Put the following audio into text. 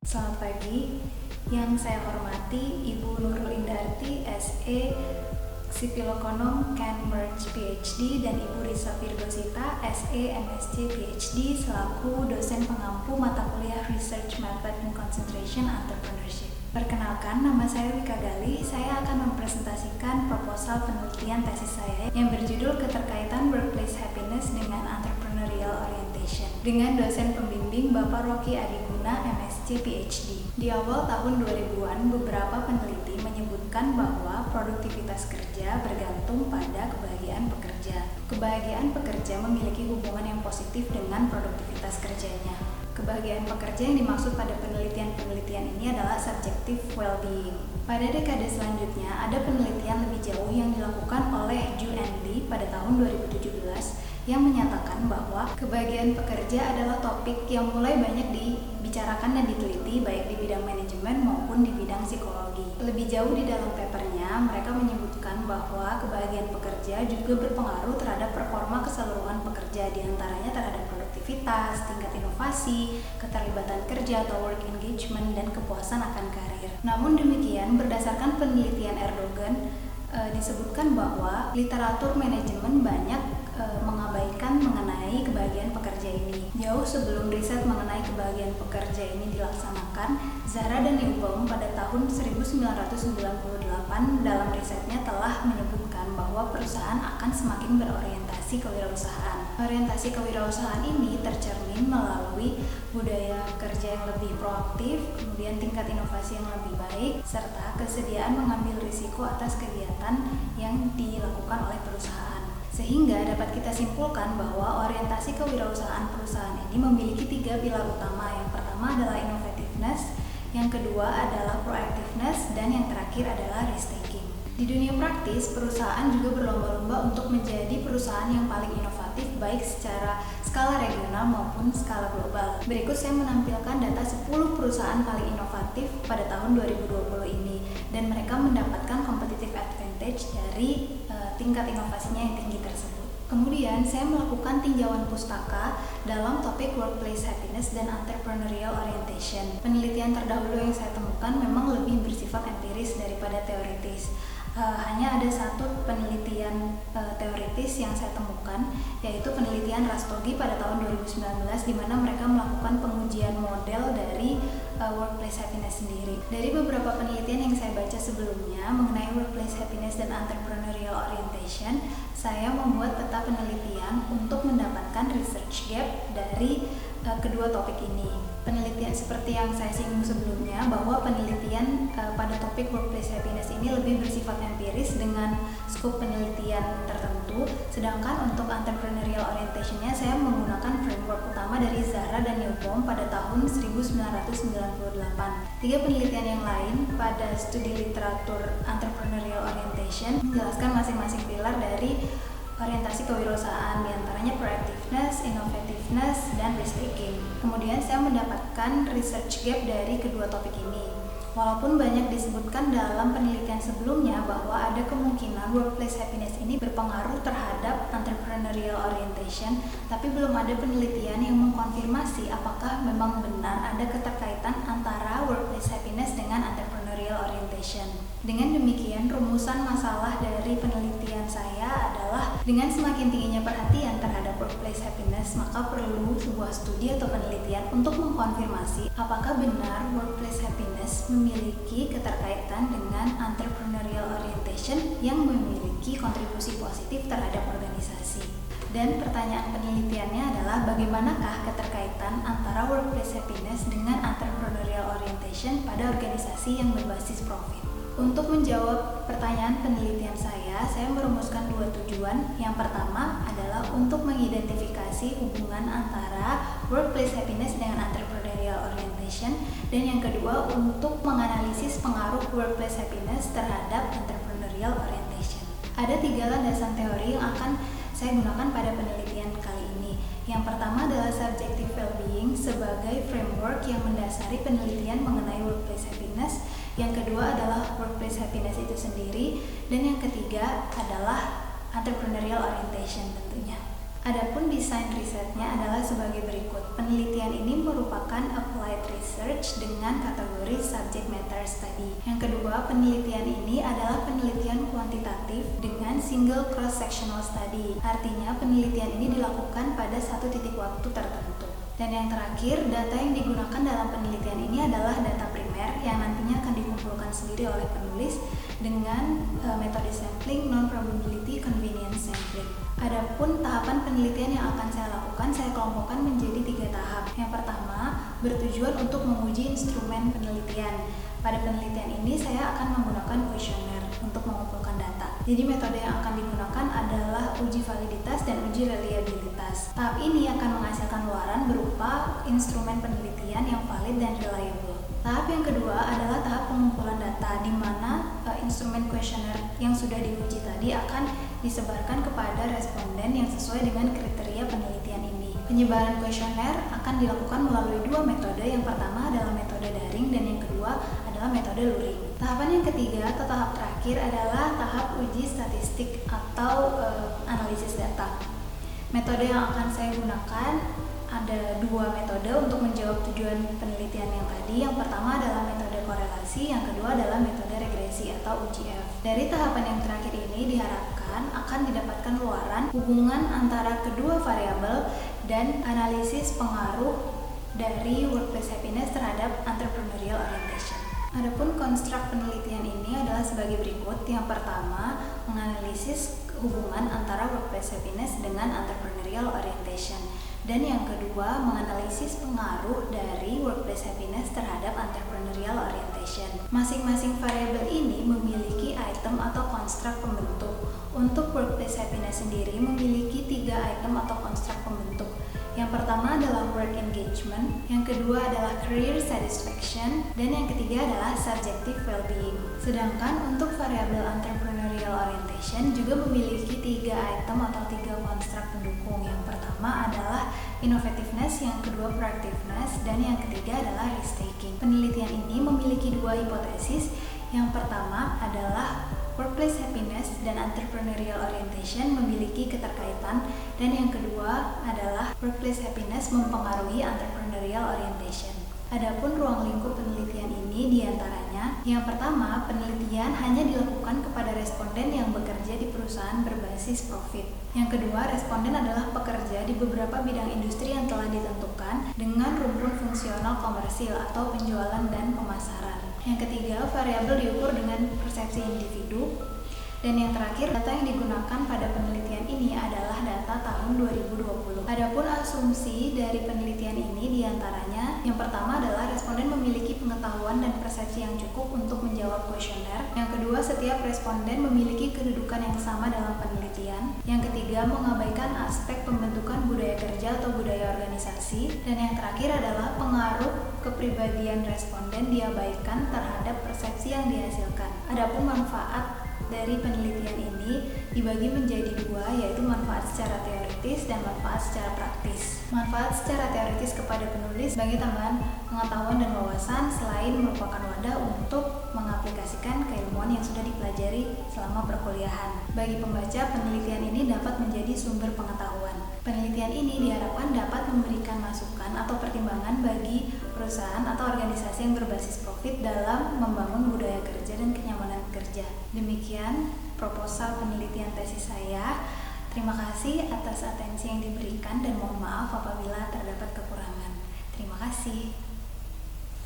Selamat pagi, yang saya hormati Ibu Nurul Indarti, SE, Sipilokonom, Cambridge PhD, dan Ibu Risa Firgosita, SE, MSc, PhD, selaku dosen pengampu mata kuliah Research Method and Concentration Entrepreneurship. Perkenalkan, nama saya Wika Gali. Saya akan mempresentasikan proposal penelitian tesis saya yang berjudul Keterkaitan Workplace Happiness dengan Entrepreneurial Orientation dengan dosen pembimbing Bapak Rocky Adiguna, MSc, PhD. Di awal tahun 2000-an, beberapa peneliti menyebutkan bahwa produktivitas kerja bergantung pada kebahagiaan pekerja. Kebahagiaan pekerja memiliki hubungan yang positif dengan produktivitas kerjanya. Kebahagiaan pekerja yang dimaksud pada penelitian-penelitian ini adalah subjective well-being. Pada dekade selanjutnya, ada penelitian lebih jauh yang dilakukan oleh Ju and Lee pada tahun 2017 yang menyatakan bahwa kebahagiaan pekerja adalah topik yang mulai banyak dibicarakan dan diteliti baik di bidang manajemen maupun di bidang psikologi. Lebih jauh di dalam papernya, mereka menyebutkan bahwa kebahagiaan pekerja juga berpengaruh terhadap performa keseluruhan pekerja, diantaranya terhadap produktivitas, tingkat inovasi, keterlibatan kerja atau work engagement, dan kepuasan akan karir. Namun demikian, berdasarkan penelitian Erdogan, disebutkan bahwa literatur manajemen banyak mengabaikan mengenai kebahagiaan pekerja ini. Jauh sebelum riset mengenai kebahagiaan pekerja ini dilaksanakan, Zara dan Newbaum pada tahun 1998 dalam risetnya telah menyebutkan bahwa perusahaan akan semakin berorientasi kewirausahaan. Orientasi kewirausahaan ini tercermin melalui budaya kerja yang lebih proaktif, kemudian tingkat inovasi yang lebih baik, serta kesediaan mengambil risiko atas kegiatan yang dilakukan oleh perusahaan. Sehingga dapat kita simpulkan bahwa orientasi kewirausahaan perusahaan ini memiliki 3 pilar utama. Yang pertama adalah innovativeness, yang kedua adalah proactiveness, dan yang terakhir adalah risk-taking. Di dunia praktis, perusahaan juga berlomba-lomba untuk menjadi perusahaan yang paling inovatif baik secara skala regional maupun skala global. Berikut saya menampilkan data 10 perusahaan paling inovatif pada tahun 2020 ini, dan mereka mendapatkan competitive advantage dari tingkat inovasinya yang tinggi tersebut. Kemudian saya melakukan tinjauan pustaka dalam topik workplace happiness dan entrepreneurial orientation. Penelitian terdahulu yang saya temukan memang lebih bersifat empiris daripada teoritis. Hanya ada satu penelitian teoritis yang saya temukan, yaitu penelitian Rastogi pada tahun 2019, di mana mereka melakukan pengujian model dari workplace happiness sendiri. Dari beberapa penelitian yang saya baca sebelumnya mengenai workplace happiness dan entrepreneurial orientation, saya membuat peta penelitian untuk mendapatkan research gap dari kedua topik ini. Penelitian seperti yang saya singgung sebelumnya, bahwa penelitian pada topik workplace happiness ini lebih bersifat empiris dengan skop penelitian tertentu, sedangkan untuk entrepreneurial orientation-nya saya menggunakan framework utama dari Zara dan Newbaum pada tahun 1998. 3 penelitian yang lain pada studi literatur entrepreneurial orientation menjelaskan masing-masing pilar dari orientasi kewirausahaan, diantaranya proactiveness, innovativeness, dan risk-taking. Kemudian saya mendapatkan research gap dari kedua topik ini. Walaupun banyak disebutkan dalam penelitian sebelumnya bahwa ada kemungkinan workplace happiness ini berpengaruh terhadap entrepreneurial orientation, tapi belum ada penelitian yang mengkonfirmasi apakah memang benar ada keterkaitan antara workplace happiness dengan entrepreneurial orientation. Dengan demikian, rumusan masalah dari penelitian saya adalah dengan semakin tingginya perhatian terhadap workplace happiness, maka perlu sebuah studi atau penelitian untuk mengkonfirmasi apakah benar workplace happiness memiliki keterkaitan dengan entrepreneurial orientation yang memiliki kontribusi positif terhadap organisasi. Dan pertanyaan penelitiannya adalah bagaimanakah keterkaitan antara workplace happiness dengan entrepreneurial orientation pada organisasi yang berbasis profit. Untuk menjawab pertanyaan penelitian saya merumuskan 2 tujuan. Yang pertama adalah untuk mengidentifikasi hubungan antara workplace happiness dengan entrepreneurial orientation, dan yang kedua untuk menganalisis pengaruh workplace happiness terhadap entrepreneurial orientation. Ada 3 landasan teori yang akan saya gunakan pada penelitian kali ini. Yang pertama adalah subjective well-being sebagai framework yang mendasari penelitian mengenai workplace happiness. Yang kedua adalah workplace happiness itu sendiri, dan yang ketiga adalah entrepreneurial orientation tentunya. Adapun desain risetnya adalah sebagai berikut. penelitian ini merupakan applied research dengan kategori subject matter study. Yang kedua, penelitian ini adalah penelitian kuantitatif dengan single cross-sectional study. Artinya, penelitian ini dilakukan pada satu titik waktu tertentu. Dan yang terakhir, data yang digunakan dalam penelitian ini adalah data primer yang nantinya akan dikumpulkan sendiri oleh penulis dengan metode sampling non-probability convenience sampling. Adapun tahapan penelitian yang akan saya lakukan, saya kelompokkan menjadi 3 tahap. Yang pertama, bertujuan untuk menguji instrumen penelitian. Pada penelitian ini saya akan menggunakan kuesioner untuk mengumpulkan data. Jadi metode yang akan digunakan adalah uji validitas dan uji reliabilitas. Tahap ini akan menghasilkan luaran berupa instrumen penelitian yang valid dan reliable. Tahap yang kedua adalah tahap pengumpulan data, di mana instrumen kuesioner yang sudah diuji tadi akan disebarkan kepada responden yang sesuai dengan kriteria penelitian ini. Penyebaran kuesioner akan dilakukan melalui 2 metode. Yang pertama adalah metode daring dan yang kedua adalah metode luring. Tahapan yang ketiga atau tahap terakhir adalah tahap uji statistik atau analisis data. Metode yang akan saya gunakan ada 2 metode untuk menjawab tujuan penelitian yang tadi. Yang pertama adalah metode korelasi, yang kedua adalah metode regresi atau UGF. Dari tahapan yang terakhir ini diharapkan akan didapatkan luaran hubungan antara kedua variabel dan analisis pengaruh dari workplace happiness terhadap entrepreneurial orientation. Adapun konstruk penelitian ini adalah sebagai berikut. Yang pertama, menganalisis hubungan antara workplace happiness dengan entrepreneurial orientation. Dan yang kedua, menganalisis pengaruh dari workplace happiness terhadap entrepreneurial orientation. Masing-masing variabel ini memiliki item atau konstruk pembentuk. Untuk workplace happiness sendiri memiliki 3 item atau konstruk pembentuk. Yang pertama adalah work engagement, yang kedua adalah career satisfaction, dan yang ketiga adalah subjective well-being. Sedangkan untuk variabel entrepreneurial orientation juga memiliki 3 item atau 3 konstruk pendukung. Yang pertama adalah innovativeness, yang kedua proactiveness, dan yang ketiga adalah risk-taking. Penelitian ini memiliki 2 hipotesis. Yang pertama adalah workplace happiness dan entrepreneurial orientation memiliki keterkaitan, dan yang kedua adalah workplace happiness mempengaruhi entrepreneurial orientation. Adapun ruang lingkup penelitian ini diantaranya, yang pertama, penelitian hanya dilakukan kepada responden yang bekerja di perusahaan berbasis profit. Yang kedua, responden adalah pekerja di beberapa bidang industri yang telah ditentukan dengan rumpun fungsional komersil atau penjualan dan pemasaran. Yang ketiga, variabel diukur dengan persepsi individu. Dan yang terakhir, data yang digunakan pada penelitian ini adalah data tahun 2020. Adapun asumsi dari penelitian ini diantaranya, yang pertama adalah responden memiliki pengetahuan dan persepsi yang cukup untuk menjawab kuesioner. Yang kedua, setiap responden memiliki kedudukan yang sama dalam penelitian. Yang ketiga, mengabaikan aspek pembentukan budaya kerja atau budaya organisasi. Dan yang terakhir adalah pengaruh kepribadian responden diabaikan terhadap persepsi yang dihasilkan. Adapun manfaat dari penelitian ini dibagi menjadi 2, yaitu manfaat secara teoritis dan manfaat secara praktis. Manfaat secara teoritis kepada penulis sebagai tambahan pengetahuan dan wawasan, selain merupakan wadah untuk mengaplikasikan keilmuan yang sudah dipelajari selama perkuliahan. Bagi pembaca, penelitian ini dapat menjadi sumber pengetahuan. Penelitian ini diharapkan dapat memberikan masukan atau pertimbangan bagi perusahaan atau organisasi yang berbasis profit dalam membangun budaya kerja dan kenyamanan kerja. Demikian proposal penelitian tesis saya. Terima kasih atas atensi yang diberikan dan mohon maaf apabila terdapat kekurangan. Terima kasih.